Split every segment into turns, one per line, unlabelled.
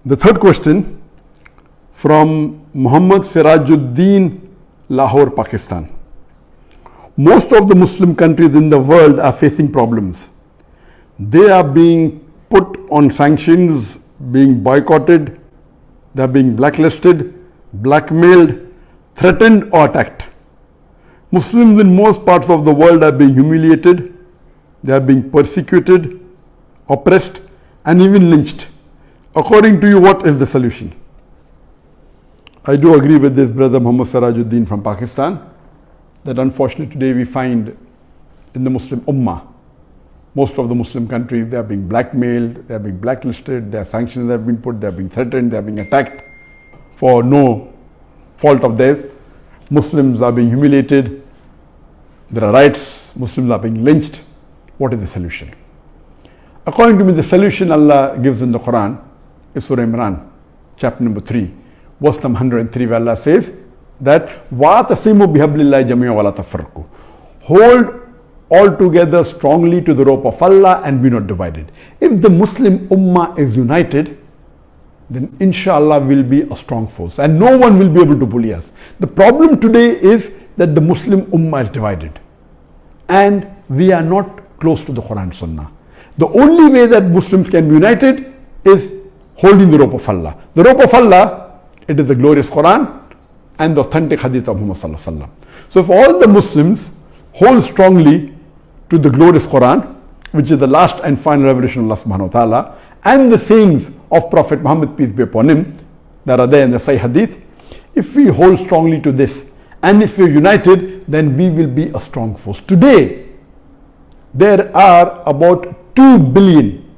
The third question from Muhammad Sirajuddin, Lahore, Pakistan. Most of the Muslim countries in the world are facing problems. They are being put on sanctions, being boycotted, they are being blacklisted, blackmailed, threatened or attacked. Muslims in most parts of the world are being humiliated, they are being persecuted, oppressed and even lynched. According to you, what is the solution? I do agree with this brother Muhammad Sirajuddin from Pakistan that unfortunately today we find in the Muslim Ummah, most of the Muslim countries, they are being blackmailed, they are being blacklisted, their sanctions have been put, they are being threatened, they are being attacked for no fault of theirs. Muslims are being humiliated, there are riots, Muslims are being lynched. What is the solution? According to me, the solution Allah gives in the Quran is Surah Imran, chapter number 3, verse number 103, where Allah says that وَاتَصِمُوا بِحَبْلِ اللَّهِ جَمِيعًا وَلَا تَفَرَّقُوا. Hold all together strongly to the rope of Allah and be not divided. If the Muslim Ummah is united, then inshallah will be a strong force and no one will be able to bully us. The problem today is that the Muslim Ummah is divided and we are not close to the Quran Sunnah. The only way that Muslims can be united is holding the rope of Allah. The rope of Allah, it is the glorious Quran and the authentic hadith of Muhammad Sallallahu Alaihi Wasallam. So if all the Muslims hold strongly to the glorious Quran, which is the last and final revelation of Allah Subhanahu Wa Ta'ala, and the sayings of Prophet Muhammad, peace be upon him, that are there in the Sahih Hadith, if we hold strongly to this and if we are united, then we will be a strong force. Today, there are about 2 billion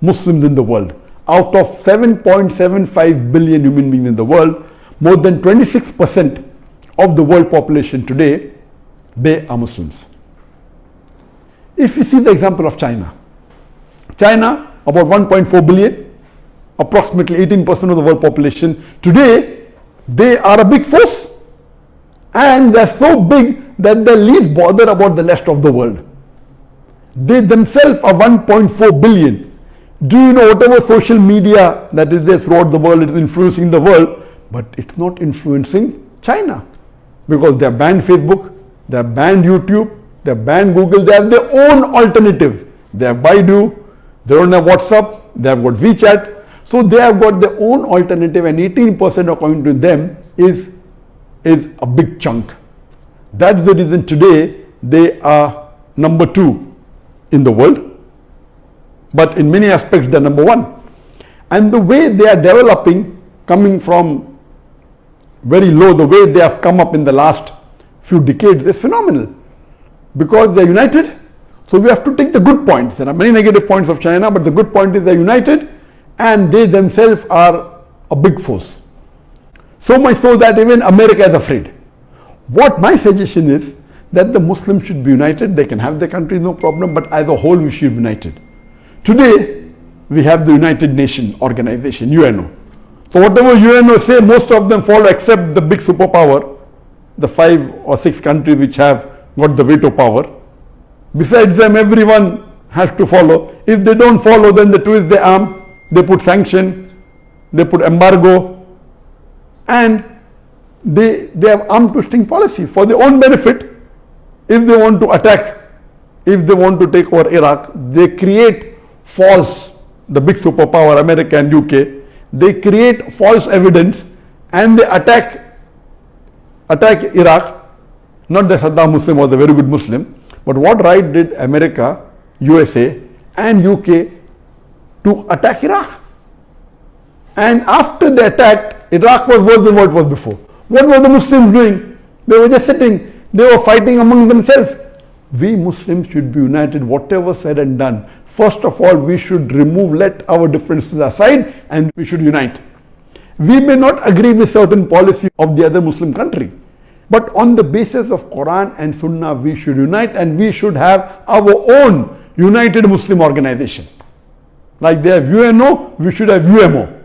Muslims in the world. Out of 7.75 billion human beings in the world, more than 26% of the world population today, they are Muslims. If you see the example of China, China, about 1.4 billion, approximately 18% of the world population. Today, they are a big force and they are so big that they least bother about the rest of the world. They themselves are 1.4 billion. Do you know whatever social media that is there throughout the world, it is influencing the world, but it's not influencing China because they have banned Facebook, they have banned YouTube, they have banned Google, they have their own alternative. They have Baidu, they don't have WhatsApp, they have got WeChat. So they have got their own alternative and 18% according to them is a big chunk. That's the reason today they are number 2 in the world. But in many aspects they are number 1. And the way they are developing, coming from very low, the way they have come up in the last few decades is phenomenal. Because they are united. So we have to take the good points. There are many negative points of China, but the good point is they are united and they themselves are a big force. So much so that even America is afraid. What my suggestion is that the Muslims should be united. They can have their country, no problem, but as a whole we should be united. Today we have the United Nations Organization, UNO. So whatever UNO say, most of them follow except the big superpower, the 5 or 6 countries which have got the veto power. Besides them, everyone has to follow. If they don't follow, then they twist their arm, they put sanction, they put embargo, and they have arm twisting policy for their own benefit. If they want to attack, if they want to take over Iraq, they create false, the big superpower America and UK, they create false evidence and they attack Iraq. Not that Saddam Hussein was a very good Muslim, but what right did America, USA and UK to attack Iraq? And after they attacked, Iraq was worse than what it was before. What were the Muslims doing? They were just sitting, they were fighting among themselves. We Muslims should be united, whatever said and done. First of all, we should let our differences aside and we should unite. We may not agree with certain policy of the other Muslim country, but on the basis of Quran and Sunnah, we should unite and we should have our own United Muslim Organization. Like they have UNO, we should have UMO.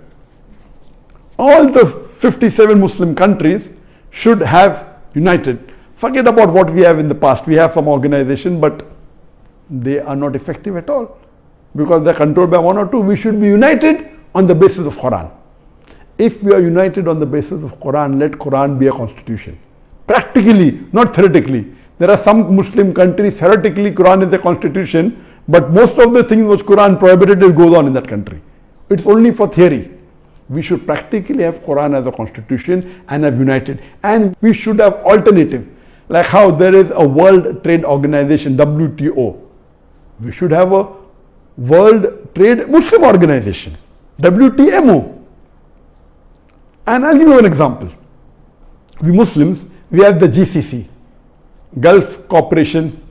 All the 57 Muslim countries should have united. Forget about what we have in the past. We have some organization, but they are not effective at all because they are controlled by 1 or 2. We should be united on the basis of Quran. If we are united on the basis of Quran, let Quran be a constitution. Practically, not theoretically. There are some Muslim countries, theoretically Quran is a constitution, but most of the things which Quran prohibited goes on in that country. It's only for theory. We should practically have Quran as a constitution and have united. And we should have alternative. Like how there is a World Trade Organization, WTO. We should have a World Trade Muslim Organization, WTMO. And I'll give you an example. We Muslims, we have the GCC, Gulf Cooperation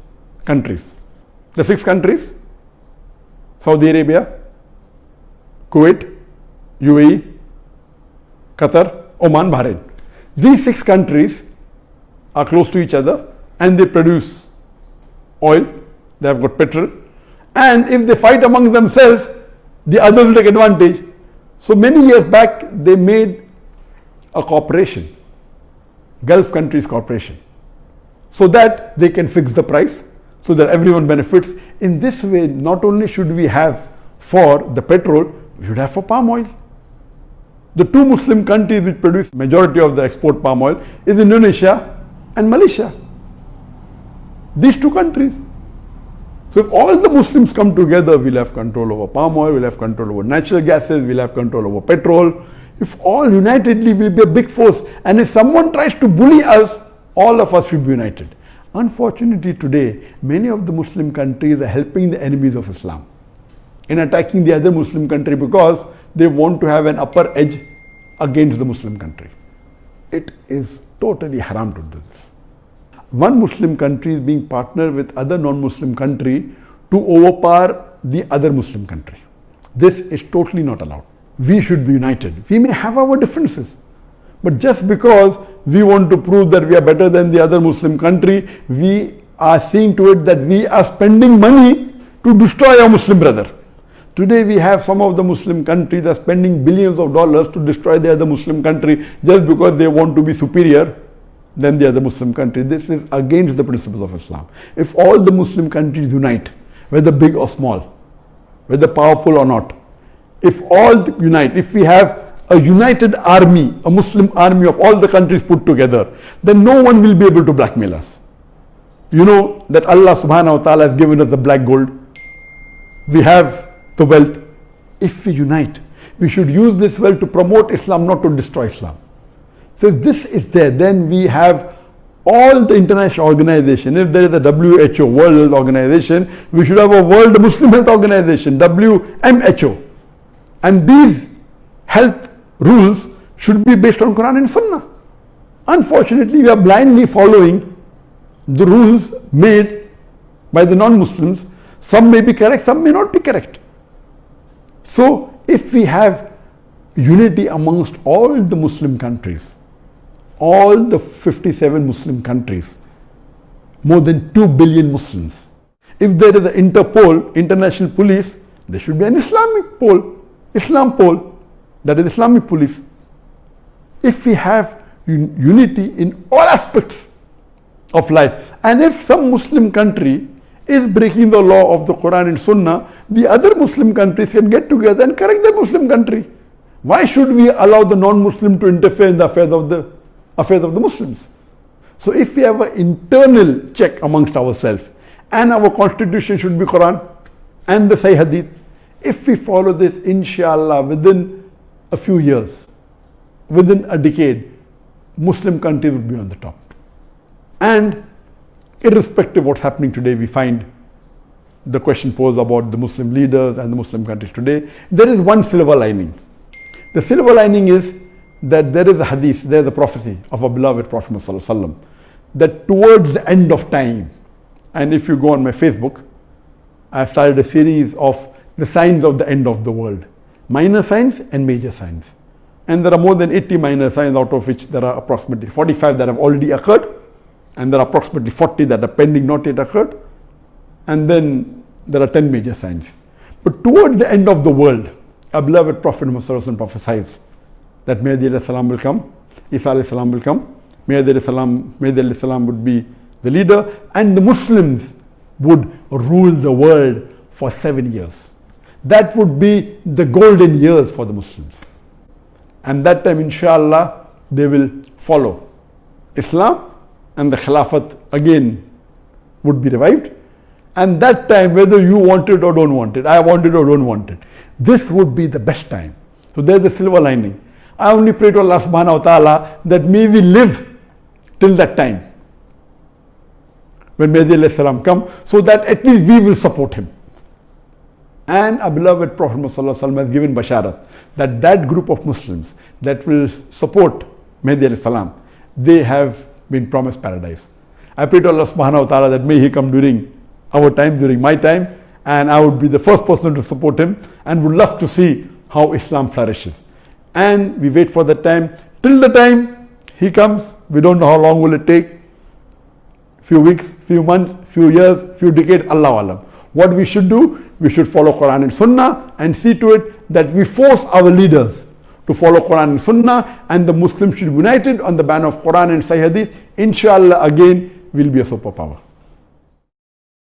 countries. The 6 countries, Saudi Arabia, Kuwait, UAE, Qatar, Oman, Bahrain. These 6 countries are close to each other and they produce oil, they have got petrol, and if they fight among themselves, the others will take advantage. So many years back, they made a corporation, Gulf Countries Corporation, so that they can fix the price, so that everyone benefits. In this way, not only should we have for the petrol, we should have for palm oil. The 2 Muslim countries which produce majority of the export palm oil is Indonesia and Malaysia. These 2 countries. So if all the Muslims come together, we'll have control over palm oil, we'll have control over natural gases, we'll have control over petrol. If all unitedly, we'll be a big force. And if someone tries to bully us, all of us should be united. Unfortunately today, many of the Muslim countries are helping the enemies of Islam in attacking the other Muslim country because they want to have an upper edge against the Muslim country. It is totally haram to do this. One Muslim country is being partnered with other non-Muslim country to overpower the other Muslim country. This is totally not allowed. We should be united. We may have our differences, but just because we want to prove that we are better than the other Muslim country, we are seeing to it that we are spending money to destroy our Muslim brother. Today we have some of the Muslim countries are spending billions of dollars to destroy the other Muslim country just because they want to be superior than the other Muslim country. This is against the principles of Islam. If all the Muslim countries unite, whether big or small, whether powerful or not, if all unite, if we have a united army, a Muslim army of all the countries put together, then no one will be able to blackmail us. You know that Allah subhanahu wa ta'ala has given us the black gold. We have the wealth. If we unite, we should use this wealth to promote Islam, not to destroy Islam. So if this is there, then we have all the international organization. If there is a WHO, World Health Organization, we should have a World Muslim Health Organization, WMHO. And these health rules should be based on Quran and Sunnah. Unfortunately, we are blindly following the rules made by the non-Muslims. Some may be correct, some may not be correct. So if we have unity amongst all the Muslim countries, all the 57 Muslim countries, more than 2 billion Muslims. If there is an Interpol, international police, there should be an Islamic pole, Islam pole, that is Islamic police. If we have unity in all aspects of life, and if some Muslim country is breaking the law of the Quran and Sunnah, the other Muslim countries can get together and correct the Muslim country. Why should we allow the non-Muslim to interfere in the affairs of the Muslims? So if we have an internal check amongst ourselves, and our constitution should be Quran and the Sahih Hadith, if we follow this, inshallah, within a few years, within a decade, Muslim countries would be on the top. And irrespective of what's happening today, we find the question posed about the Muslim leaders and the Muslim countries today, there is one silver lining. The silver lining is that there is a hadith, there is a prophecy of our beloved Prophet Muhammad, that towards the end of time, and if you go on my Facebook, I have started a series of the signs of the end of the world, minor signs and major signs. And there are more than 80 minor signs, out of which there are approximately 45 that have already occurred, and there are approximately 40 that are pending, not yet occurred, and then there are 10 major signs. But towards the end of the world, our beloved Prophet Muhammad prophesies that Mahdi alayhi salam will come, Isa alayhi salam will come, Mahdi alayhi salam would be the leader, and the Muslims would rule the world for 7 years. that would be the golden years for the Muslims. And that time, inshallah, they will follow Islam, and the Khilafat again would be revived. And that time, whether you want it or don't want it, I want it or don't want it, this would be the best time. So there's the silver lining. I only pray to Allah subhanahu wa ta'ala that may we live till that time when Mahdi alayhi salam come, so that at least we will support him. And our beloved Prophet Muhammad sallallahu alaihi wasallam has given basharat that that group of Muslims that will support Mahdi alayhi salam, they have been promised paradise. I pray to Allah subhanahu wa ta'ala that may he come during our time, during my time, and I would be the first person to support him and would love to see how Islam flourishes. And we wait for the time. Till the time he comes, we don't know how long will it take. Few weeks, few months, few years, few decades, Allahu Alam. What we should do, we should follow Quran and Sunnah and see to it that we force our leaders to follow Quran and Sunnah, and the Muslims should be united on the banner of Quran and Sahih Hadith. Inshallah, again, we'll be a superpower.